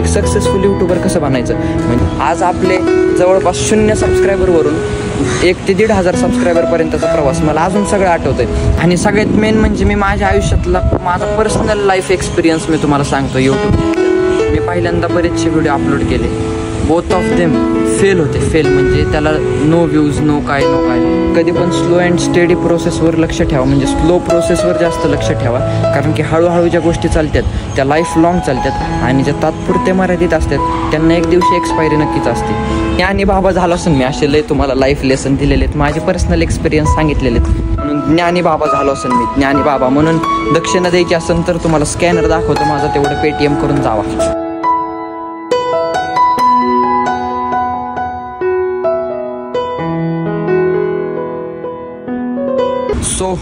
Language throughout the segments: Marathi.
एक सक्सेसफुल यूट्यूबर कसं बनायचं. म्हणजे आज आपले जवळपास 0 सबस्क्रायबरवरून 1 ते 1,500 सबस्क्रायबरपर्यंतचा प्रवास मला अजून सगळं आठवतं आहे. आणि सगळ्यात मेन म्हणजे मी माझ्या आयुष्यातला माझा पर्सनल लाईफ एक्सपिरियन्स मी तुम्हाला सांगतो. यूट्यूब मी पहिल्यांदा बरेचसे व्हिडिओ अपलोड केले. बोथ ऑफ देम फेल होते. फेल म्हणजे त्याला नो व्ह्यूज, नो काय. कधी पण स्लो अँड स्टेडी प्रोसेसवर लक्ष ठेवा. म्हणजे स्लो प्रोसेसवर जास्त लक्ष ठेवा, कारण की हळूहळू ज्या गोष्टी चालतात त्या लाईफ लाँग चालतात आणि ज्या तात्पुरते मर्यादित असतात त्यांना एक दिवशी एक्सपायरी नक्कीच असते. ज्ञानी बाबा झालो असून मी असे लय तुम्हाला लाईफ लेसन दिलेले आहेत, माझे पर्सनल एक्सपिरियन्स सांगितलेले आहेत. म्हणून ज्ञानी बाबा झालो असेल मी. ज्ञानी बाबा म्हणून दक्षिणा द्यायची असेल तर तुम्हाला स्कॅनर दाखवतो माझा, तेवढं पेटीएम करून जावा. सो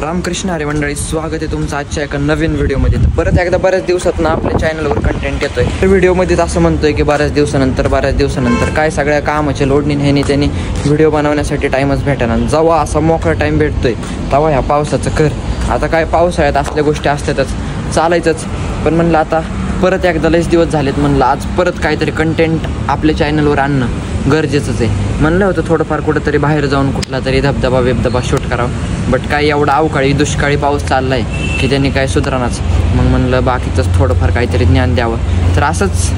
रामकृष्ण हरी मंडळी, स्वागत आहे तुमचं आजच्या एका नवीन व्हिडिओमध्ये. तर परत एकदा बऱ्याच दिवसात ना आपल्या चॅनलवर कंटेंट येतोय. तर व्हिडिओमध्ये असं म्हणतोय की बऱ्याच दिवसानंतर काय सगळ्या कामाच्या लोडनी ह्यानी त्यांनी व्हिडिओ बनवण्यासाठी टाईमच भेटेना. जेव्हा असा मोकळा टाईम भेटतोय तेव्हा ह्या पावसाचं कर. आता काय पावसाळ्यात असल्या गोष्टी असतातच, चालायचंच. पण म्हणलं आता परत एकदा लयच दिवस झालेत, म्हणलं आज परत काहीतरी कंटेंट आपल्या चॅनलवर आणणं गरजेचंच आहे. म्हणलं होतं थोडंफार कुठंतरी बाहेर जाऊन कुठला तरी धबधबा शूट करावं, बट काय एवढा अवकाळी दुष्काळी पाऊस चालला आहे की त्यांनी काय सुधारणाच. मग म्हणलं बाकीचंच थोडंफार काहीतरी ज्ञान द्यावं. तर असंच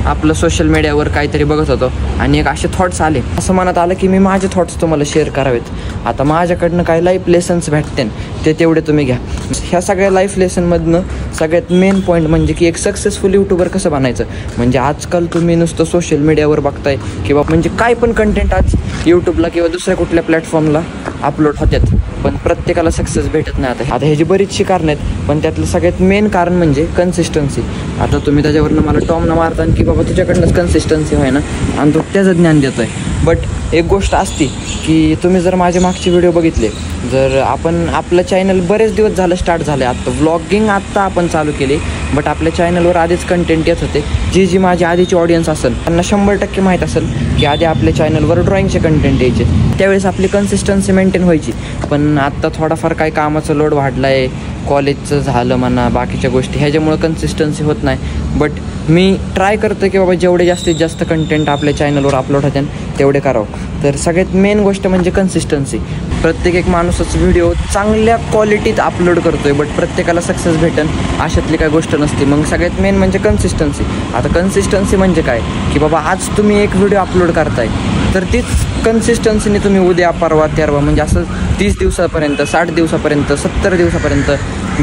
आपलं सोशल मीडियावर काहीतरी बघत होतो आणि एक असे थॉट्स आले. असं मनात आलं की मी माझे थॉट्स तुम्हाला शेअर करावेत. आता माझ्याकडनं काय लाईफ लेसन्स भेटते ते तेवढे तुम्ही घ्या. ह्या सगळ्या लाईफ लेसनमधनं सगळ्यात मेन पॉईंट म्हणजे की एक सक्सेसफुल यूट्यूबर कसं बनायचं. म्हणजे आजकाल तुम्ही नुसतं सोशल मीडियावर बघताय किंवा म्हणजे काय पण कंटेंट आज यूट्यूबला किंवा दुसऱ्या कुठल्या प्लॅटफॉर्मला अपलोड होतात, पण प्रत्येकाला सक्सेस भेटत नाही. आता ह्याची बरीचशी कारणं आहेत, पण त्यातलं सगळ्यात मेन कारण म्हणजे कन्सिस्टन्सी. आता तुम्ही त्याच्यावरनं मला टॉमनं मारताना की बाबा तुझ्याकडनंच कन्सिस्टन्सी होय ना आणि तो त्याचं ज्ञान देतोय. बट एक गोष्ट असती की तुम्ही जर माझे मागचे व्हिडिओ बघितले, जर आपण आपलं चॅनल बरेच दिवस झालं स्टार्ट झालं आहे, आत्ता व्लॉगिंग आत्ता आपण चालू केली, बट आपल्या चॅनलवर आधीच कंटेंट येत होते. जी माझी आधीची ऑडियन्स असेल त्यांना 100% माहीत असेल की आधी आपल्या चॅनलवर ड्रॉइंगचे कंटेंट यायचे. त्यावेळेस आपली कन्सिस्टन्सी मेंटेन व्हायची. पण आत्ता थोडाफार काही कामाचं लोड वाढला आहे, कॉलेजचं झालं म्हणा, बाकीच्या गोष्टी, ह्याच्यामुळं कन्सिस्टन्सी होत नाही. बट मी ट्राय करतो की बाबा जेवढे जास्तीत जास्त कंटेंट आपल्या चॅनलवर अपलोड होते तेवढे करावं. तर सगळ्यात मेन गोष्ट म्हणजे कन्सिस्टन्सी. प्रत्येक एक माणूसच व्हिडिओ चांगल्या क्वालिटीत अपलोड करतोय, बट प्रत्येकाला सक्सेस भेटेन अशातली काही गोष्ट नसते. मग सगळ्यात मेन म्हणजे कन्सिस्टन्सी. आता कन्सिस्टन्सी म्हणजे काय की बाबा आज तुम्ही एक व्हिडिओ अपलोड करताय तर तीच कन्सिस्टन्सीने तुम्ही उद्या परवा तेरवा म्हणजे असं 30 दिवसापर्यंत, 60 दिवसापर्यंत, 70 दिवसापर्यंत,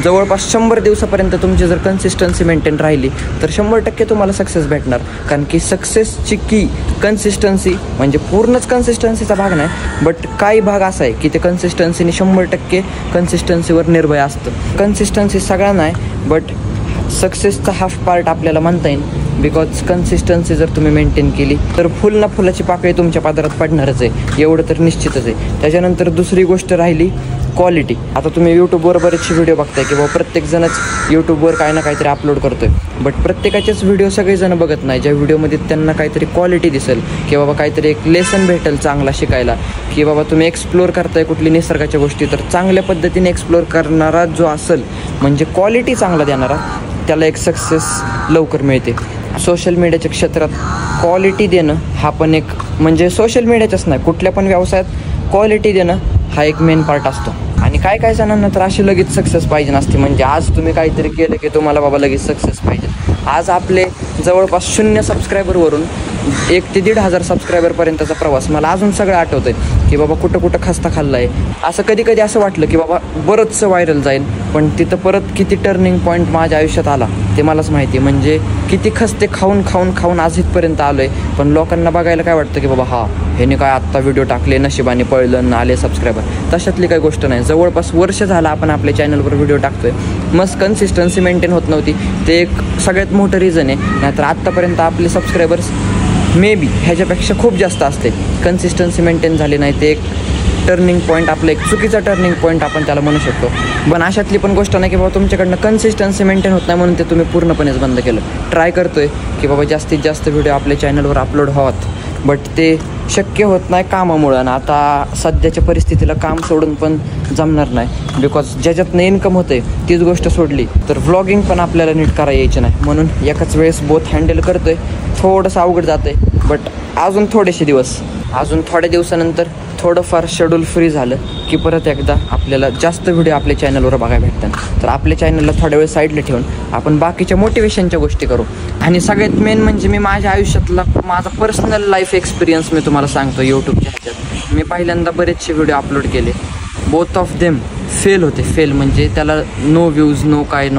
जवळपास 100 दिवसापर्यंत तुमची जर कन्सिस्टन्सी मेंटेन राहिली तर 100% तुम्हाला सक्सेस भेटणार. कारण की सक्सेसची की कन्सिस्टन्सी म्हणजे पूर्णच कन्सिस्टन्सीचा भाग नाही, बट काही भाग असा आहे की ते कन्सिस्टन्सीने 100% कन्सिस्टन्सीवर निर्भय असतं. कन्सिस्टन्सी सगळा नाही, बट सक्सेसचा हाफ पार्ट आपल्याला म्हणता येईल. बिकॉज कन्सिस्टन्सी जर तुम्ही मेंटेन केली तर फुल ना फुलाची पाकळी तुमच्या पादरात पडणारच आहे, एवढं तर निश्चितच आहे. त्याच्यानंतर दुसरी गोष्ट राहिली क्वालिटी. आता तुम्ही यूट्यूबवर बरेचसे व्हिडिओ बघताय की बाबा प्रत्येकजणच यूट्यूबवर काय ना काहीतरी अपलोड करतोय, बट प्रत्येकाचेच व्हिडिओ सगळेजण बघत नाही. ज्या व्हिडिओमध्ये त्यांना काहीतरी क्वालिटी दिसेल की बाबा काहीतरी एक लेसन भेटेल चांगला शिकायला, की बाबा तुम्ही एक्सप्लोर करताय कुठली निसर्गाच्या गोष्टी, तर चांगल्या पद्धतीने एक्सप्लोर करणारा जो असेल म्हणजे क्वालिटी चांगला देणारा, त्याला एक सक्सेस लवकर मिळते. सोशल मीडियाच्या क्षेत्रात क्वालिटी देणं हा पण एक म्हणजे सोशल मीडियाच्याच नाही कुठल्या पण व्यवसायात क्वालिटी देणं हा एक मेन पार्ट असतो. आणि काय जणांना तर अशी लगेच सक्सेस पाहिजे नसते. म्हणजे आज तुम्ही काहीतरी केलं की तुम्हाला बाबा लगेच सक्सेस पाहिजे. आज आपले जवळपास 0 सबस्क्रायबरवरून 1 ते 1,500 सबस्क्रायबरपर्यंतचा प्रवास मला अजून सगळं आठवतं आहे की बाबा कुठं खस्ता खाल्ला आहे. असं कधी असं वाटलं की बाबा बरंचसं व्हायरल जाईल, पण तिथं परत किती टर्निंग पॉईंट माझ्या आयुष्यात आला ते मलाच माहिती. म्हणजे किती खस्ते खाऊन आज इथपर्यंत आलो आहे. पण लोकांना बघायला काय वाटतं की बाबा ह्याने काय आत्ता व्हिडिओ टाकले, नशिबाने पळलं आले सबस्क्रायबर. तशातली काही गोष्ट नाही. जवळपास वर्ष झालं आपण आपल्या चॅनलवर व्हिडिओ टाकतोय, मस्त कन्सिस्टन्सी मेंटेन होत नव्हती. ते एक सगळ्यात मोठं रिझन आहे. नाहीतर आत्तापर्यंत आपले सबस्क्रायबर्स मे बी ह्याच्यापेक्षा खूप जास्त असते. कन्सिस्टन्सी मेंटेन झाली नाही, ते एक टर्निंग पॉईंट, आपलं एक चुकीचा टर्निंग पॉईंट आपण त्याला म्हणू शकतो. पण अशातली पण गोष्ट नाही की बाबा तुमच्याकडनं कन्सिस्टन्सी मेंटेन होत नाही म्हणून ते तुम्ही पूर्णपणेच बंद केलं. ट्राय करतोय की बाबा जास्तीत जास्त व्हिडिओ आपल्या चॅनलवर अपलोड व्हावात, बट ते शक्य होत नाही कामामुळं. आणि आता सध्याच्या परिस्थितीला काम सोडून पण जमणार नाही, बिकॉज ज्याच्यातनं इन्कम होते तीच गोष्ट सोडली तर व्लॉगिंग पण आपल्याला नीट करा यायची नाही. म्हणून एकाच वेळेस बोथ हँडल करतोय. थोडंसं अवघड जातं आहे, बट अजून थोडेसे दिवस, अजून थोड्या दिवसानंतर थोडंफार शेड्यूल फ्री झालं की परत एकदा आपल्याला जास्त व्हिडिओ आपल्या चॅनलवर बघायला भेटतात. तर आपल्या चॅनलला थोड्या वेळ साईडला ठेवून आपण बाकीच्या मोटिवेशनच्या गोष्टी करू. आणि सगळ्यात मेन म्हणजे मी माझ्या आयुष्यातला माझा पर्सनल लाईफ एक्सपिरियन्स मी तुम्हाला सांगतो. यूट्यूबच्या ह्याच्यात मी पहिल्यांदा बरेचसे व्हिडिओ अपलोड केले. बोथ ऑफ देम फेल होते. फेल म्हणजे त्याला नो व्ह्यूज, नो काय.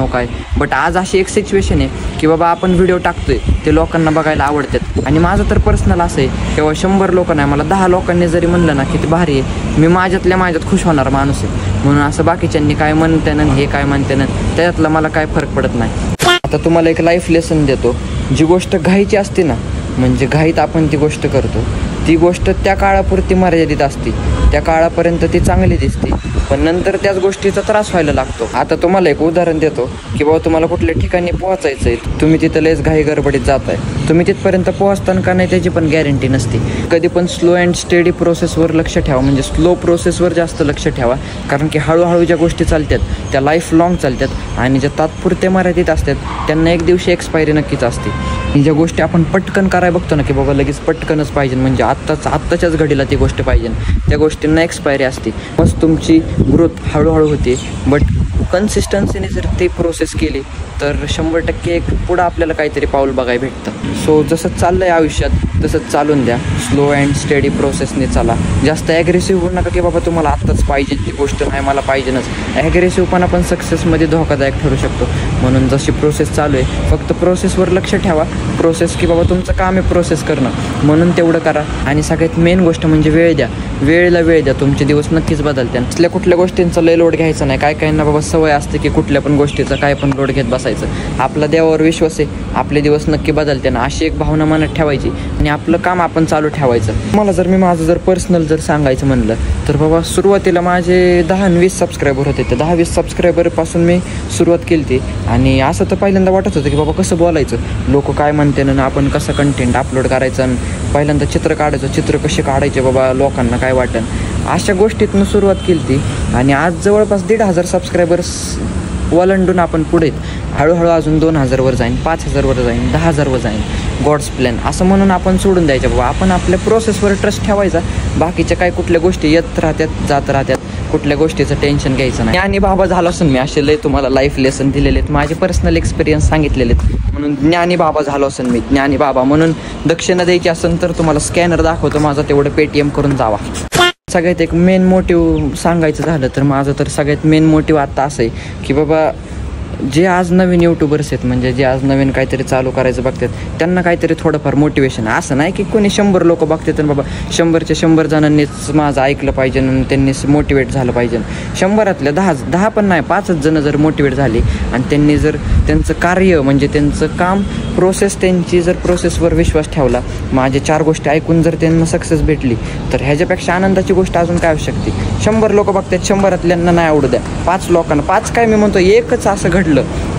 बट आज अशी एक सिच्युएशन आहे की बाबा आपण व्हिडिओ टाकतोय ते लोकांना बघायला आवडतात. आणि माझं तर पर्सनल असं आहे किंवा 100 लोक नाही, मला 10 लोकांनी जरी म्हणलं ना की ते भारी आहे, मी माझ्यात खुश होणार माणूस आहे. म्हणून असं बाकीच्यांनी काय म्हणते ना, हे काय म्हणते ना, त्याच्यातला मला काय फरक पडत नाही. आता तुम्हाला एक लाईफ लेसन देतो. जी गोष्ट घाईची असते ना, म्हणजे घाईत आपण ती गोष्ट करतो, ती गोष्ट त्या काळापुरती मर्यादित असते. त्या काळापर्यंत ती चांगली दिसते, पण नंतर त्याच गोष्टीचा त्रास व्हायला लागतो. आता तुम्हाला एक उदाहरण देतो की बाबा तुम्हाला कुठल्या ठिकाणी पोहोचायचं आहे, तुम्ही तिथं लयच घाई गडबडीत जात आहे, तुम्ही तिथपर्यंत पोहोचताना का नाही त्याची पण गॅरंटी नसते. कधी पण स्लो अँड स्टेडी प्रोसेसवर लक्ष ठेवा, म्हणजे स्लो प्रोसेसवर जास्त लक्ष ठेवा. कारण की हळूहळू ज्या गोष्टी चालतात त्या लाईफ लाँग चालतात आणि ज्या तात्पुरत्या मर्यादित असतात त्यांना एक दिवशी एक्सपायरी नक्कीच असते. ज्या गोष्टी आपण पटकन करायला बघतो ना की बाबा लगेच पटकनच पाहिजे, म्हणजे आत्ताच्याच घडीला ती गोष्ट पाहिजे, त्या गोष्टींना एक्सपायरी असते. मग तुमची ग्रोथ हळूहळू होते. बट कन्सिस्टन्सीने जर ती प्रोसेस केली तर 100% एक पुढं आपल्याला काहीतरी पाऊल बघायला भेटतं. सो जसं चाललं आहे आयुष्यात तसंच चालून द्या. स्लो अँड स्टेडी प्रोसेसने चाला. जास्त ॲग्रेसिव्ह होऊ नका की बाबा तुम्हाला आत्ताच पाहिजे ती गोष्ट, नाही मला पाहिजेनच. ॲग्रेसिव्हपणा पण सक्सेसमध्ये धोकादायक ठरू शकतो. म्हणून जशी प्रोसेस चालू आहे फक्त प्रोसेसवर लक्ष ठेवा. प्रोसेस की बाबा तुमचं काम आहे प्रोसेस करणं, म्हणून तेवढं करा. आणि सगळ्यात मेन गोष्ट म्हणजे वेळ द्या. वेळेला वेळ द्या, तुमचे दिवस नक्कीच बदलते. असल्या कुठल्या गोष्टींचा लय लोड घ्यायचा नाही. काय ना बाबा सवय असते की कुठल्या पण गोष्टीचा काय पण लोड घेत बसायचं. आपला देवावर विश्वास आहे, आपले दिवस नक्की बदलते ना, अशी एक भावना मनात ठेवायची आणि आपलं काम आपण चालू ठेवायचं. मला जर मी माझं जर पर्सनल जर सांगायचं म्हणलं तर बाबा सुरुवातीला माझे 10-20 सबस्क्रायबर होते. त्या 10-20 सबस्क्रायबरपासून मी सुरुवात केली ती. आणि असं तर पहिल्यांदा वाटत होतं की बाबा कसं बोलायचं, लोक काय म्हणते ना, आपण कसं कंटेंट अपलोड करायचं. आणि पहिल्यांदा चित्र काढायचं, चित्र कसे काढायचे बाबा, लोकांना काय वाटेल, अशा गोष्टीतून सुरुवात केली ती. आणि आज जवळपास 1,500 सबस्क्रायबर्स ओलांडून आपण पुढे हळूहळू अजून 2,000 वर जाईन, 5,000 वर जाईन, 10,000 वर जाईन. गॉड्स प्लॅन असं म्हणून आपण सोडून द्यायचं बाबा. आपण आपल्या प्रोसेसवर ट्रस्ट ठेवायचा. बाकीच्या काय कुठल्या गोष्टी येत राहतात जात राहतात, कुठल्या गोष्टीचं टेन्शन घ्यायचं नाही. ज्ञानी बाबा झालो असून मी असे लय तुम्हाला लाईफ लेसन दिलेले आहेत, माझे पर्सनल एक्सपिरियन्स सांगितलेले आहेत. म्हणून ज्ञानी बाबा झालो असून मी ज्ञानी बाबा म्हणून दक्षिणा द्यायची असेल तर तुम्हाला स्कॅनर दाखवतो माझा, तेवढं पेटीएम करून जावा. सगळ्यात एक मेन मोटिव्ह सांगायचं झालं तर माझं तर सगळ्यात मेन मोटिव्ह आता असं आहे की बाबा जे आज नवीन यूट्यूबर्स आहेत, म्हणजे जे आज नवीन काहीतरी चालू करायचं बघतात, त्यांना काहीतरी थोडंफार मोटिवेशन. असं नाही की कोणी 100 लोक बघतात बाबा 100च्या 100 जणांनीच माझं ऐकलं पाहिजे आणि त्यांनीच मोटिवेट झालं पाहिजे. 100रातल्या 10 पण नाही, 5च जण जर मोटिवेट झाली आणि त्यांनी जर त्यांचं कार्य म्हणजे त्यांचं काम प्रोसेस, त्यांची जर प्रोसेसवर विश्वास ठेवला, माझे 4 गोष्टी ऐकून जर त्यांना सक्सेस भेटली तर ह्याच्यापेक्षा आनंदाची गोष्ट अजून काय असू शकते. 100 लोक बघतात, 100रातल्यांना नाही आवडू द्या. 5 लोकांना, 5 काय मी म्हणतो एकच असं घडलं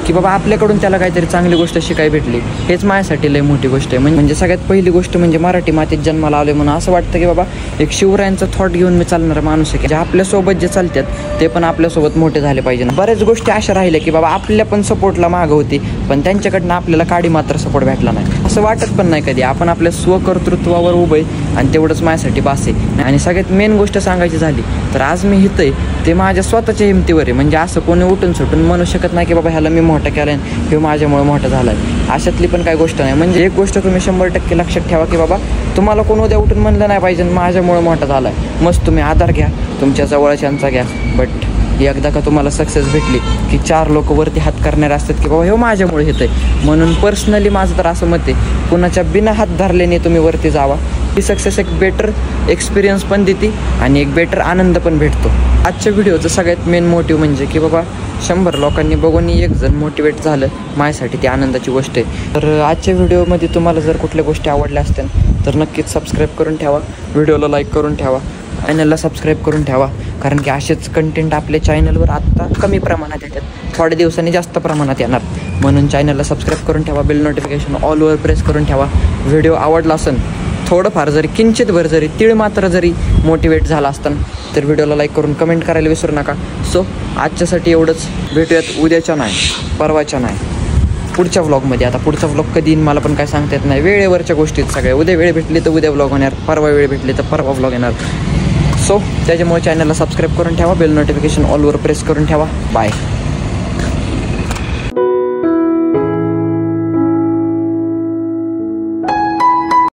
की बाबा आपल्याकडून त्याला काहीतरी चांगली गोष्ट शिकायला भेटली, हेच माझ्यासाठी लय मोठी गोष्ट आहे. म्हणजे सगळ्यात पहिली गोष्ट म्हणजे मराठी मातीत जन्माला आले म्हणून असं वाटतं की बाबा एक शिवरायांचा थॉट घेऊन मी चालणारा माणूस आहे की आपल्यासोबत जे चालतात ते पण आपल्यासोबत मोठे झाले पाहिजे. बऱ्याच गोष्टी अशा राहिल्या की बाबा आपल्या पण सपोर्टला मागं होती, पण त्यांच्याकडनं आपल्याला काडी मात्र सपोर्ट भेटला नाही. असं वाटत पण नाही कधी. आपण आपल्या स्वकर्तृत्वावर उभं आहे आणि तेवढंच माझ्यासाठी बास आहे. आणि सगळ्यात मेन गोष्ट सांगायची झाली तर आज मी इथं आहे ते माझ्या स्वतःच्या हिमतीवर आहे. म्हणजे असं कोणी उठून सुटून म्हणू शकत नाही की बाबा ह्याला मी मोठं केलं आहे, हे माझ्यामुळे मोठं झालं आहे. अशातली पण काही गोष्ट नाही. म्हणजे एक गोष्ट तुम्ही 100% लक्षात ठेवा की बाबा तुम्हाला कोण उद्या उठून म्हणलं नाही पाहिजे माझ्यामुळे मोठं झालं आहे. मस्त तुम्ही आधार घ्या, तुमच्या जवळच्यांचा घ्या. बट एकदा का तुम्हाला सक्सेस भेटली की 4 लोक वरती हात करणारे असतात की बाबा हे माझ्यामुळे येतं आहे. म्हणून पर्सनली माझं तर असं मत आहे, कुणाच्या बिना हात धरल्याने तुम्ही वरती जावा. ही सक्सेस एक बेटर एक्सपिरियन्स पण देते आणि एक बेटर आनंद पण भेटतो. आजच्या व्हिडिओचं सगळ्यात मेन मोटिव्ह म्हणजे की बाबा 100 लोकांनी बघून एक जण मोटिवेट झालं, माझ्यासाठी ती आनंदाची गोष्ट आहे. तर आजच्या व्हिडिओमध्ये तुम्हाला जर कुठल्या गोष्टी आवडल्या असतील तर नक्कीच सबस्क्राईब करून ठेवा, व्हिडिओला लाईक करून ठेवा, चॅनलला सबस्क्राईब करून ठेवा. कारण की असेच कंटेंट आपल्या चॅनलवर आत्ता कमी प्रमाणात येतात, थोड्या दिवसांनी जास्त प्रमाणात येणार. म्हणून चॅनलला सबस्क्राईब करून ठेवा, बेल नोटिफिकेशन ऑलवर प्रेस करून ठेवा. व्हिडिओ आवडला असेल थोडंफार जरी किंचितभर जरी तीळ मात्र जरी मोटिवेट झाला असताना तर व्हिडिओला लाईक करून कमेंट करायला विसरू नका. सो आजच्यासाठी एवढंच. भेटूयात उद्याच्या नाही, परवाच्या नाही, पुढच्या व्लॉगमध्ये. आता पुढचा व्लॉग कधी येईन मला पण काय सांगता येत नाही. वेळेवरच्या गोष्टीत सगळ्या. उद्या वेळ भेटली तर उद्या व्लॉग होणार, परवा वेळ भेटली तर परवा व्लॉग येणार. सो त्याच्यामुळे चॅनलला सबस्क्राईब करून ठेवा, बेल नोटिफिकेशन ऑलवर प्रेस करून ठेवा. बाय.